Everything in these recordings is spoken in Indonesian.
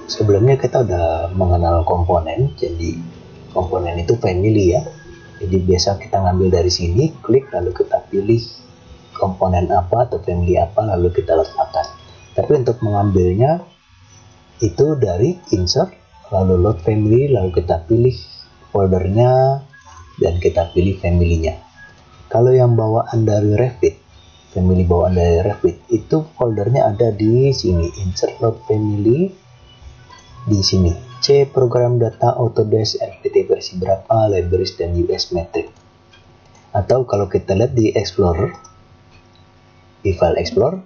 Sebelumnya kita udah mengenal komponen, jadi komponen itu family ya. Jadi biasa kita ngambil dari sini, klik lalu kita pilih komponen apa atau family apa lalu kita letakkan. Tapi untuk mengambilnya itu dari insert lalu load family lalu kita pilih foldernya dan kita pilih family-nya. Kalau yang bawaan dari Revit, family bawaan dari Revit itu foldernya ada di sini, insert load family. Di sini C program data Autodesk RPT versi berapa, libraries dan US metric. Atau kalau kita lihat di Explorer, di file Explorer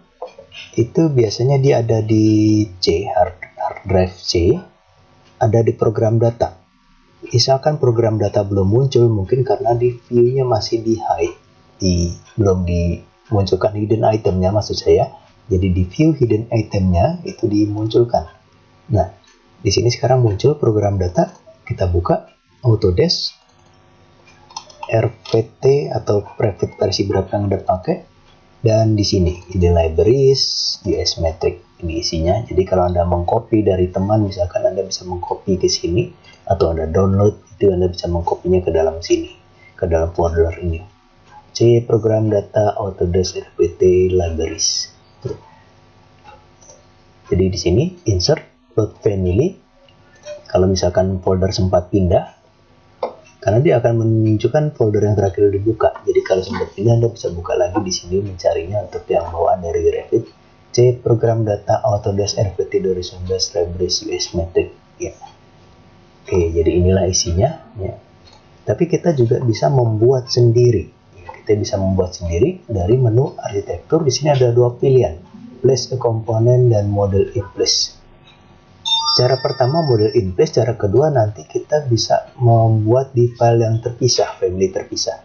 itu biasanya dia ada di C, hard drive C, ada di program data. Misalkan program data belum muncul, mungkin karena di view-nya masih di hide, belum dimunculkan hidden itemnya maksud saya. Jadi di view hidden itemnya itu dimunculkan. Nah, di sini sekarang muncul program data, kita buka Autodesk RPT atau Revit versi berapa yang Anda pakai, dan di sini ini libraries, US metric ini isinya. Jadi kalau Anda mengcopy dari teman, misalkan Anda bisa mengcopy ke sini, atau Anda download itu Anda bisa mengcopy-nya ke dalam sini, ke dalam folder ini. C program data Autodesk RPT libraries. Jadi di sini insert load family. Kalau misalkan folder sempat pindah, karena dia akan menunjukkan folder yang terakhir dibuka. Jadi kalau sempat pindah, Anda bisa buka lagi di sini mencarinya untuk yang bawaan dari Revit. C program data Autodesk RPT 2019 libraries US metric. Ya. Oke, jadi inilah isinya. Ya. Tapi kita juga bisa membuat sendiri. Kita bisa membuat sendiri dari menu arsitektur. Di sini ada dua pilihan, place a component dan model in place. Cara pertama model in place, cara kedua nanti kita bisa membuat di file yang terpisah, family terpisah.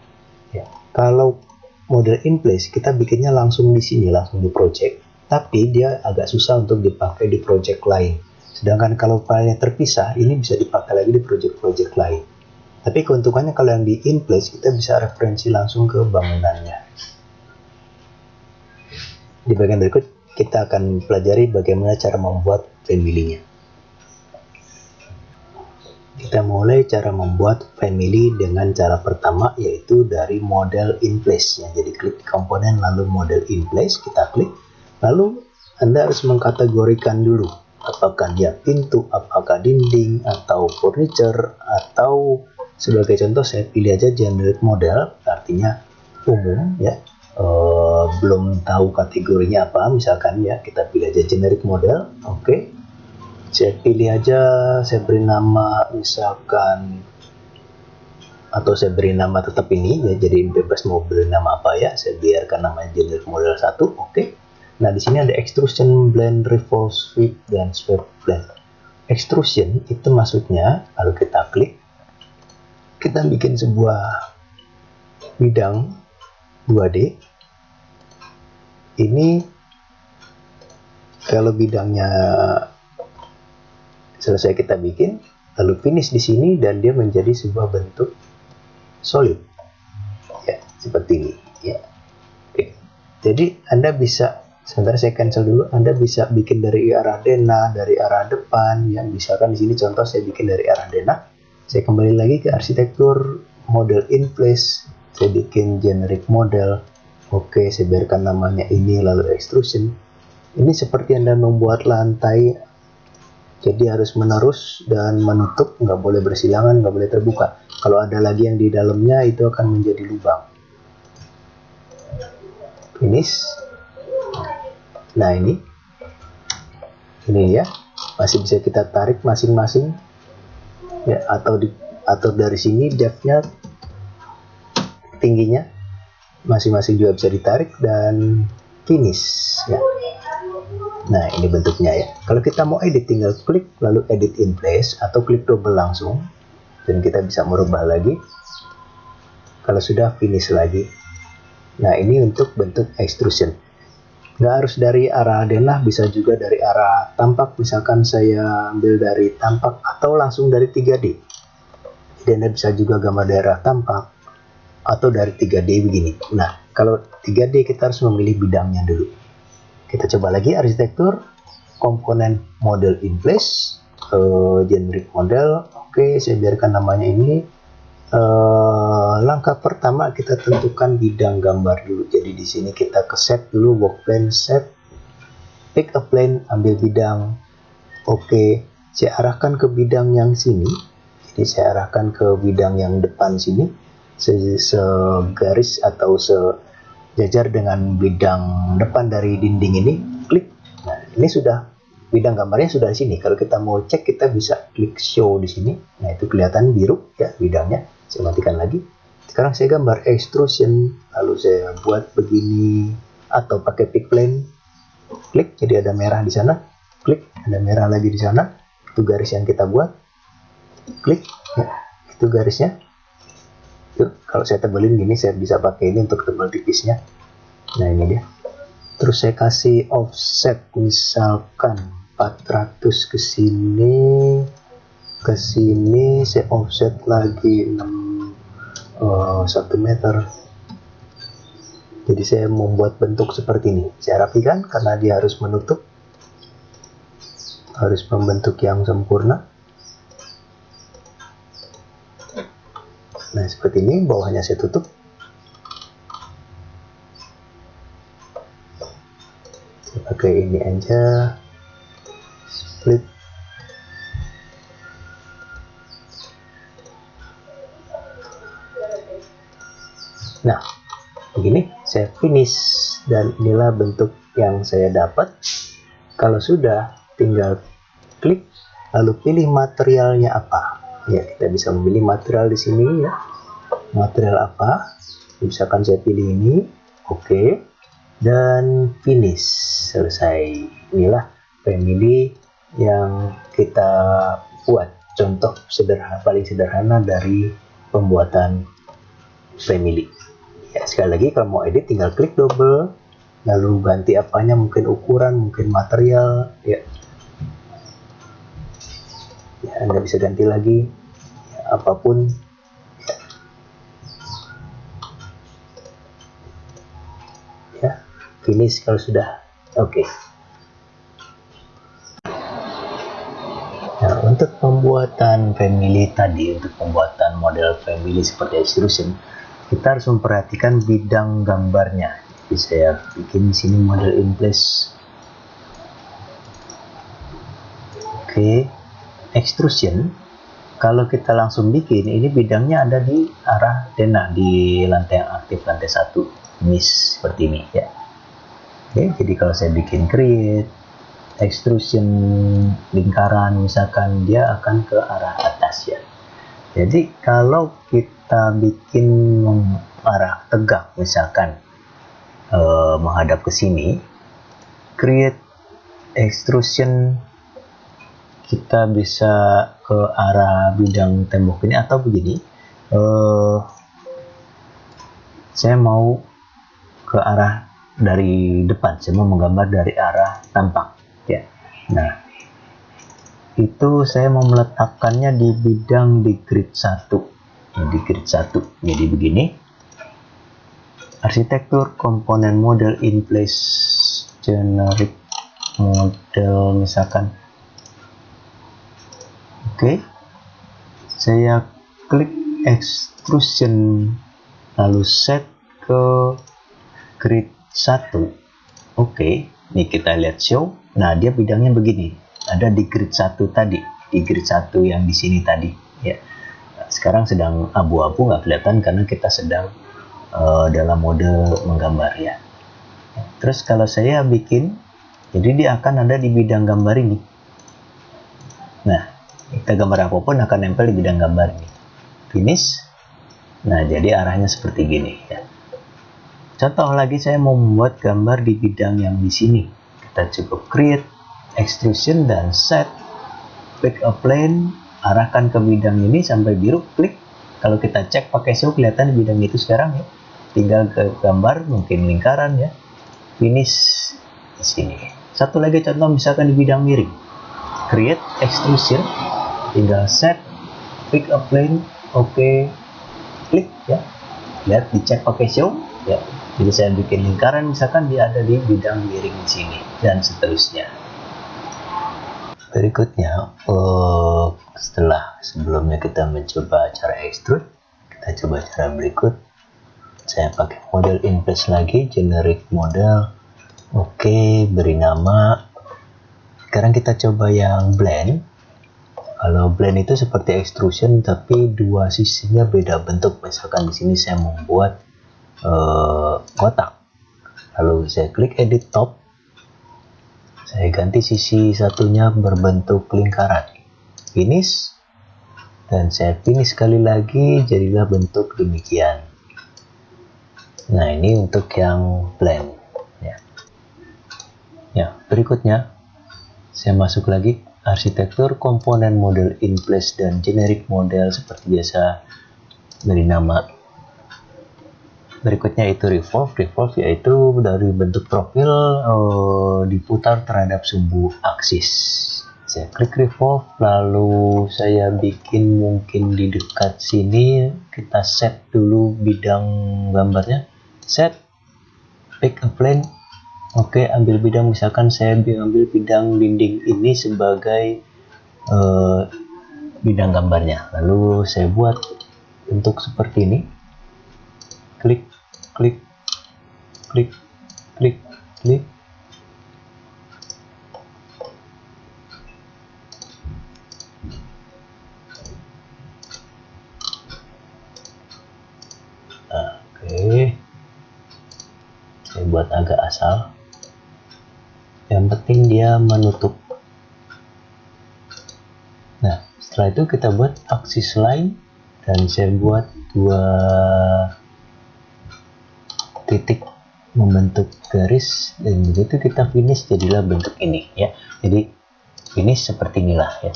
Ya. Kalau model in place kita bikinnya langsung di sini, langsung di project, tapi dia agak susah untuk dipakai di project lain. Sedangkan kalau filenya terpisah, ini bisa dipakai lagi di project-project lain. Tapi keuntungannya kalau yang di in place kita bisa referensi langsung ke bangunannya. Di bagian berikut kita akan pelajari bagaimana cara membuat family-nya. Kita mulai cara membuat family dengan cara pertama, yaitu dari model in place ya. Jadi klik komponen lalu model in place, kita klik. Lalu Anda harus mengkategorikan dulu apakah dia pintu, apakah dinding, atau furniture, atau sebagai contoh saya pilih aja generic model, artinya umum ya. Belum tahu kategorinya apa, misalkan ya kita pilih aja generic model. Oke. Saya pilih aja, saya beri nama misalkan, atau saya beri nama tetap ini ya, jadi bebas mau beri nama apa ya, saya biarkan namanya generic model 1. Oke. Nah di sini ada extrusion, blend, revolve, sweep, dan sweep blend. Extrusion itu maksudnya kalau kita klik, kita bikin sebuah bidang 2D. Ini kalau bidangnya selesai kita bikin, lalu finish di sini dan dia menjadi sebuah bentuk solid, ya seperti ini, ya. Oke. Jadi Anda bisa, sebentar saya cancel dulu. Anda bisa bikin dari arah denah, dari arah depan, yang misalkan di sini contoh saya bikin dari arah denah. Saya kembali lagi ke arsitektur, model in place, saya bikin generic model. Oke, saya biarkan namanya ini, lalu extrusion. Ini seperti Anda membuat lantai. Jadi harus menerus dan menutup, nggak boleh bersilangan, nggak boleh terbuka. Kalau ada lagi yang di dalamnya itu akan menjadi lubang. Finish. Nah ini ya, masih bisa kita tarik masing-masing ya, atau dari sini depth-nya, tingginya masing-masing juga bisa ditarik dan finish ya. Nah ini bentuknya ya. Kalau kita mau edit, tinggal klik lalu edit in place atau klik double langsung dan kita bisa merubah lagi. Kalau sudah, finish lagi. Nah ini untuk bentuk extrusion. Nggak harus dari arah denah, bisa juga dari arah tampak. Misalkan saya ambil dari tampak atau langsung dari 3D. Jadi Anda bisa juga gambar daerah tampak atau dari 3D begini. Nah kalau 3D kita harus memilih bidangnya dulu. Kita coba lagi arsitektur, komponen model in place, generate model. Oke, saya biarkan namanya ini. Langkah pertama kita tentukan bidang gambar dulu. Jadi di sini kita ke set dulu, work plane, set, pick a plane, ambil bidang. Oke, saya arahkan ke bidang yang sini. Jadi saya arahkan ke bidang yang depan sini, segaris atau sejajar dengan bidang depan dari dinding ini. Klik. Nah, ini sudah bidang gambarnya sudah di sini. Kalau kita mau cek, kita bisa klik show di sini. Nah, itu kelihatan biru ya bidangnya. Saya matikan lagi. Sekarang saya gambar extrusion, lalu saya buat begini atau pakai pick plane. Klik, jadi ada merah di sana. Klik, ada merah lagi di sana. Itu garis yang kita buat. Klik, ya, itu garisnya. Yuk, kalau saya tebelin gini, saya bisa pakai ini untuk tebal tipisnya. Nah, ini dia. Terus saya kasih offset misalkan 400 ke sini. Ke sini saya offset lagi 1 meter. Jadi saya membuat bentuk seperti ini. Saya rapikan karena dia harus menutup, harus membentuk yang sempurna. Nah, seperti ini, bawahnya saya tutup. Saya pakai ini aja, split. Nah, begini saya finish, dan inilah bentuk yang saya dapat. Kalau sudah, tinggal klik lalu pilih materialnya apa. Ya, kita bisa memilih material di sini ya. Material apa? Misalkan saya pilih ini, oke, dan finish, selesai. Inilah family yang kita buat. Contoh paling sederhana dari pembuatan family. Ya, sekali lagi kalau mau edit tinggal klik double, lalu ganti apanya, mungkin ukuran, mungkin material, ya. Ya, Anda bisa ganti lagi ya, apapun. Ya, finish kalau sudah. Oke. Nah, untuk pembuatan family tadi, untuk pembuatan model family seperti extrusion, kita harus memperhatikan bidang gambarnya. Jadi saya bikin di sini model in place. Oke, extrusion. Kalau kita langsung bikin, ini bidangnya ada di arah denah, di lantai yang aktif, lantai 1, miss seperti ini ya. Oke, jadi kalau saya bikin create extrusion lingkaran, misalkan dia akan ke arah atas ya. Jadi kalau kita bikin arah tegak, misalkan menghadap ke sini, create extrusion, kita bisa ke arah bidang tembok ini, atau begini, saya mau ke arah dari depan, saya mau menggambar dari arah tampak ya. Nah, itu saya mau meletakkannya di bidang di grid 1. Di grid 1. Jadi begini. Arsitektur komponen model in place, generic model misalkan. Oke. Saya klik extrusion, lalu set ke grid 1. Oke, ini kita lihat show. Nah, dia bidangnya begini. Ada di grid 1 tadi, di grid 1 yang di sini tadi ya. Sekarang sedang abu-abu, nggak kelihatan karena kita sedang dalam mode menggambar ya. Terus kalau saya bikin, jadi dia akan ada di bidang gambar ini. Nah, kita gambar apapun akan nempel di bidang gambar ini. Finish. Nah, jadi arahnya seperti gini ya. Contoh lagi, saya mau membuat gambar di bidang yang di sini. Kita cukup create extrusion dan set, pick a plane, arahkan ke bidang ini sampai biru, klik. Kalau kita cek pakai show, kelihatan bidang itu sekarang ya. Tinggal ke gambar, mungkin lingkaran ya. Finish di sini. Satu lagi contoh, misalkan di bidang miring, create extrusion, tinggal set, pick a plane, oke, klik ya. Lihat, dicek pakai show ya. Jadi saya bikin lingkaran, misalkan dia ada di bidang miring di sini, dan seterusnya. Berikutnya, sebelumnya kita mencoba cara extrude, kita coba cara berikut. Saya pakai model in place lagi, generic model. Oke, beri nama. Sekarang kita coba yang blend. Kalau blend itu seperti extrusion, tapi dua sisinya beda bentuk. Misalkan di sini saya membuat kotak, lalu saya klik edit top. Saya ganti sisi satunya berbentuk lingkaran, finish, dan saya finish sekali lagi, jadilah bentuk demikian. Nah, ini untuk yang blend ya. Berikutnya saya masuk lagi arsitektur, komponen, model in place, dan generic model. Seperti biasa, beri nama. Berikutnya itu revolve yaitu dari bentuk profil diputar terhadap sumbu aksis. Saya klik revolve, lalu saya bikin mungkin di dekat sini. Kita set dulu bidang gambarnya, set, pick a plane. Oke, ambil bidang, misalkan saya ambil bidang dinding ini sebagai bidang gambarnya. Lalu saya buat bentuk seperti ini, klik, klik, klik, klik, klik. Oke, saya buat agak asal. Yang penting dia menutup. Nah, setelah itu kita buat aksis line, dan saya buat dua titik membentuk garis, dan begitu kita finish jadilah bentuk ini ya. Jadi finish seperti inilah ya.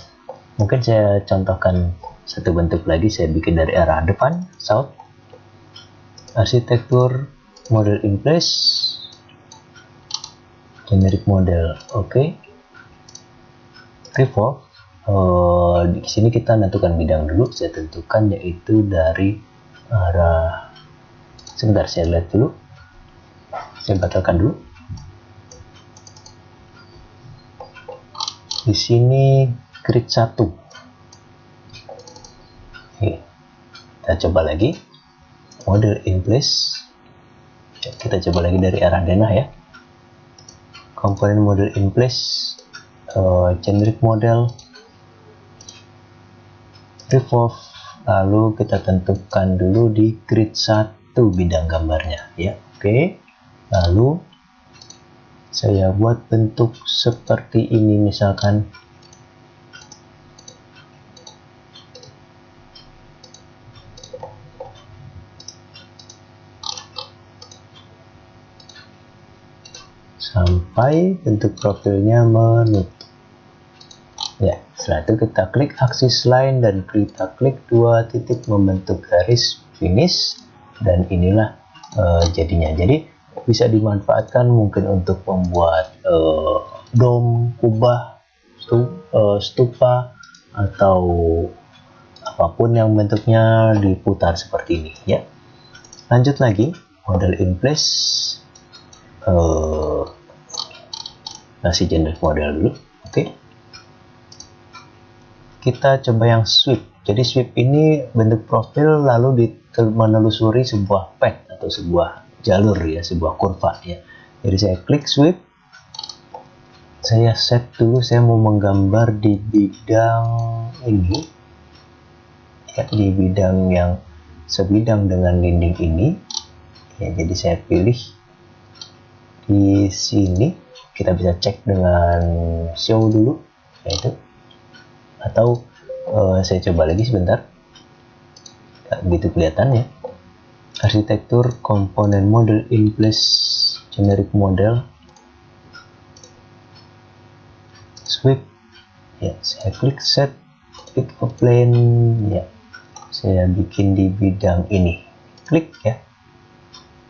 Mungkin saya contohkan satu bentuk lagi. Saya bikin dari arah depan, south, arsitektur, model in place, generic model. Oke. Revolve. Di sini kita tentukan bidang dulu. Saya tentukan yaitu dari arah, sebentar saya lihat dulu. Saya batalkan dulu. Di sini grid 1. Oke. Kita coba lagi. Model in place. Kita coba lagi dari arah denah ya. Komponen model in place, generic model, revolve. Lalu kita tentukan dulu di grid 1 bidang gambarnya ya. Oke. Lalu saya buat bentuk seperti ini misalkan. Sampai bentuk profilnya menutup. Ya, setelah itu kita klik aksis line dan kita klik dua titik membentuk garis, finish, dan inilah jadinya. Jadi bisa dimanfaatkan mungkin untuk membuat dom, kubah, stupa, atau apapun yang bentuknya diputar seperti ini ya. Lanjut lagi, model in place, kasih generic model dulu. Oke. Kita coba yang sweep. Jadi sweep ini bentuk profil lalu menelusuri sebuah path atau sebuah jalur ya, sebuah kurva ya. Jadi saya klik sweep. Saya set dulu, saya mau menggambar di bidang ini ya, di bidang yang sebidang dengan dinding ini ya. Jadi saya pilih di sini. Kita bisa cek dengan show dulu yaitu, atau saya coba lagi sebentar. Nggak begitu kelihatan ya. Arsitektur, komponen, model in place, generic model, sweep ya. Saya klik set, pick a plane ya. Saya bikin di bidang ini, klik ya.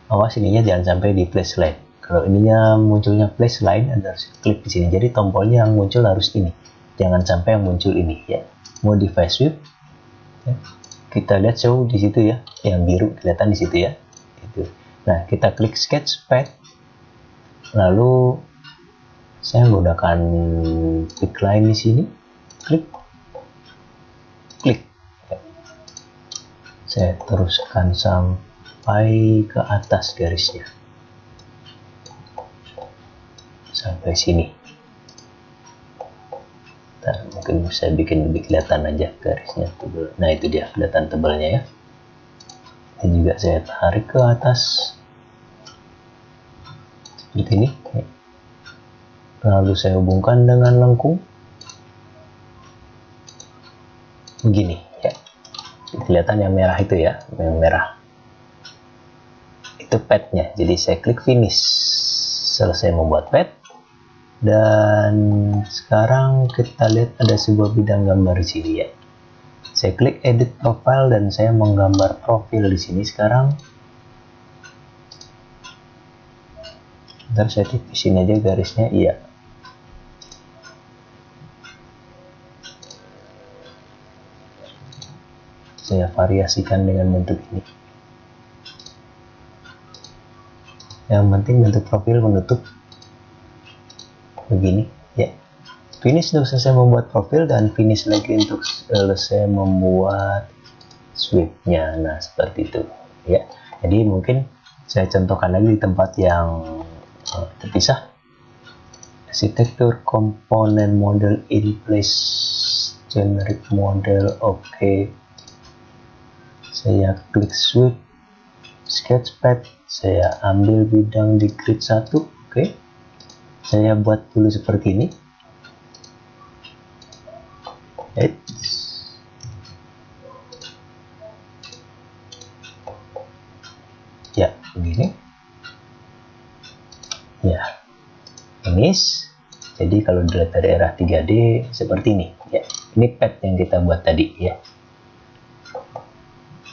Awas ininya jangan sampai di place line. Kalau ininya munculnya place line, Anda harus klik di sini. Jadi tombolnya yang muncul harus ini. Jangan sampai yang muncul ini ya. Modify sweep. Ya. Kita lihat show di situ ya. Yang biru kelihatan di situ ya. Itu. Nah, kita klik sketch path. Lalu Saya menggunakan pick line di sini, klik. Saya teruskan sampai ke atas garisnya, sampai sini. Dan mungkin saya bikin lebih kelihatan aja garisnya tebal. Nah, itu dia kelihatan tebalnya ya. Dan juga saya tarik ke atas seperti ini. Lalu saya hubungkan dengan lengkung begini ya. Kelihatan yang merah itu ya, yang merah itu padnya. Jadi saya klik finish, selesai membuat pad. Dan sekarang kita lihat ada sebuah bidang gambar di sini ya. Saya klik edit profile dan saya menggambar profil di sini sekarang. Ntar saya tipisin aja garisnya, iya. Saya variasikan dengan bentuk ini. Yang penting bentuk profil menutup begini ya. Finish untuk selesai membuat profil dan finish lagi untuk selesai membuat sweepnya. Nah, seperti itu ya. Jadi mungkin saya contohkan lagi di tempat yang terpisah. Arsitektur komponen model in place, generic model, oke. Saya klik sweep, sketchpad, saya ambil bidang di grid 1, oke. Saya buat dulu seperti ini. Ya, begini. Ya, finish. Jadi kalau dilihat dari arah 3D seperti ini. Ya, ini pad yang kita buat tadi ya.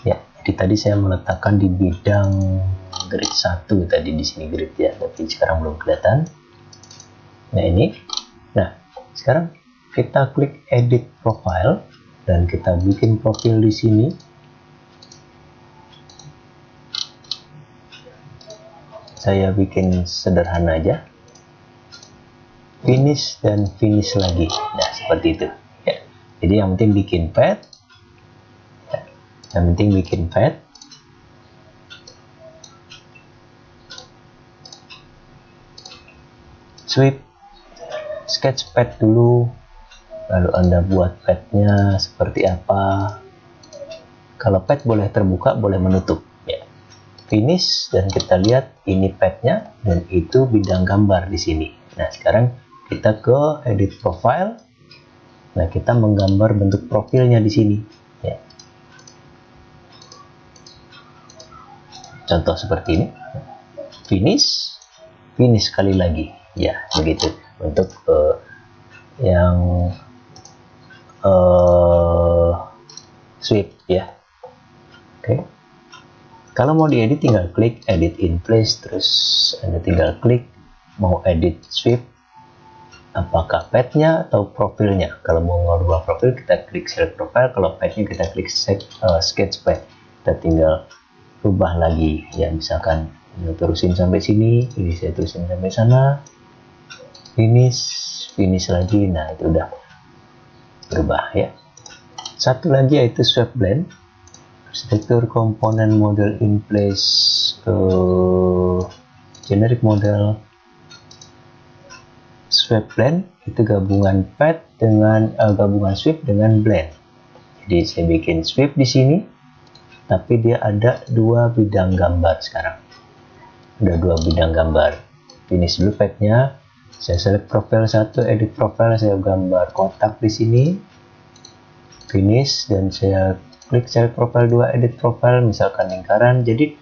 Ya, jadi tadi saya meletakkan di bidang grid 1 tadi di sini grid ya, tapi sekarang belum kelihatan. Nah, ini. Nah, sekarang kita klik edit profile dan kita bikin profil di sini. Saya bikin sederhana aja. Finish dan finish lagi. Nah, seperti itu ya. Jadi yang penting bikin pad. Yang penting bikin pad. Sweep sketchpad dulu, lalu Anda buat padnya seperti apa. Kalau pad boleh terbuka, boleh menutup ya. Finish dan kita lihat ini padnya dan itu bidang gambar di sini. Nah, sekarang kita ke edit profile. Nah, kita menggambar bentuk profilnya di sini ya. Contoh seperti ini. Finish sekali lagi ya, begitu untuk yang sweep ya. Oke. Kalau mau diedit tinggal klik edit in place, terus Anda tinggal klik mau edit sweep apakah padnya atau profilnya. Kalau mau ngubah profil kita klik select profile, kalau padnya kita klik sketchpad. Kita tinggal rubah lagi ya, misalkan terusin sampai sini, ini saya terusin sampai sana, finish lagi. Nah, itu udah berubah ya. Satu lagi yaitu sweep blend, arsitektur komponen model in place, generic model. Sweep blend itu gabungan pad dengan gabungan sweep dengan blend. Jadi saya bikin sweep di sini, tapi dia ada dua bidang gambar sekarang. Ada dua bidang gambar. Finish dulu padnya. Saya select profile 1, edit profile, saya gambar kotak di sini. Finish dan saya klik select profile 2, edit profile, misalkan lingkaran. Jadi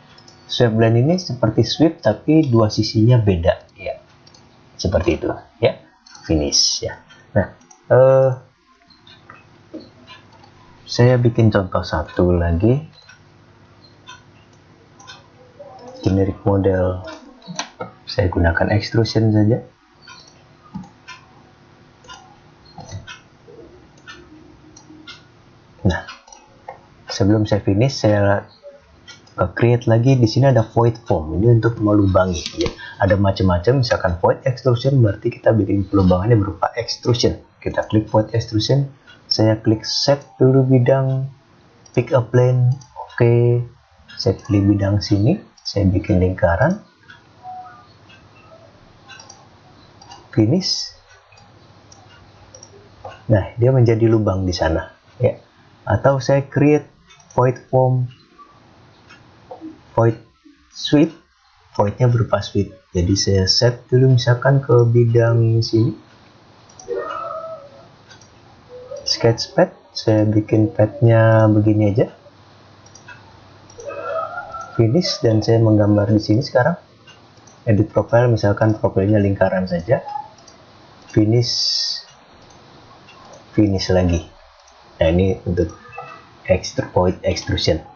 sweep blend ini seperti sweep tapi dua sisinya beda ya. Seperti itu ya. Finish ya. Nah, saya bikin contoh satu lagi. Generic model, saya gunakan extrusion saja. Nah, sebelum saya finish, saya create lagi. Di sini ada void form, ini untuk melubangi ya. ada macam-macam. Misalkan void extrusion berarti kita bikin pelubangannya berupa extrusion. Kita klik void extrusion, saya klik set dulu bidang, pick a plane, oke. Saya pilih bidang sini, saya bikin lingkaran, finish. Nah, dia menjadi lubang di sana ya. Atau saya create void form, void sweep, voidnya berupa sweep. Jadi saya set dulu misalkan ke bidang sini, sketch pad, saya bikin padnya begini aja, finish, dan saya menggambar di sini sekarang. Edit profile, misalkan profilnya lingkaran saja, finish, finish lagi. Nah, ini untuk void extrusion.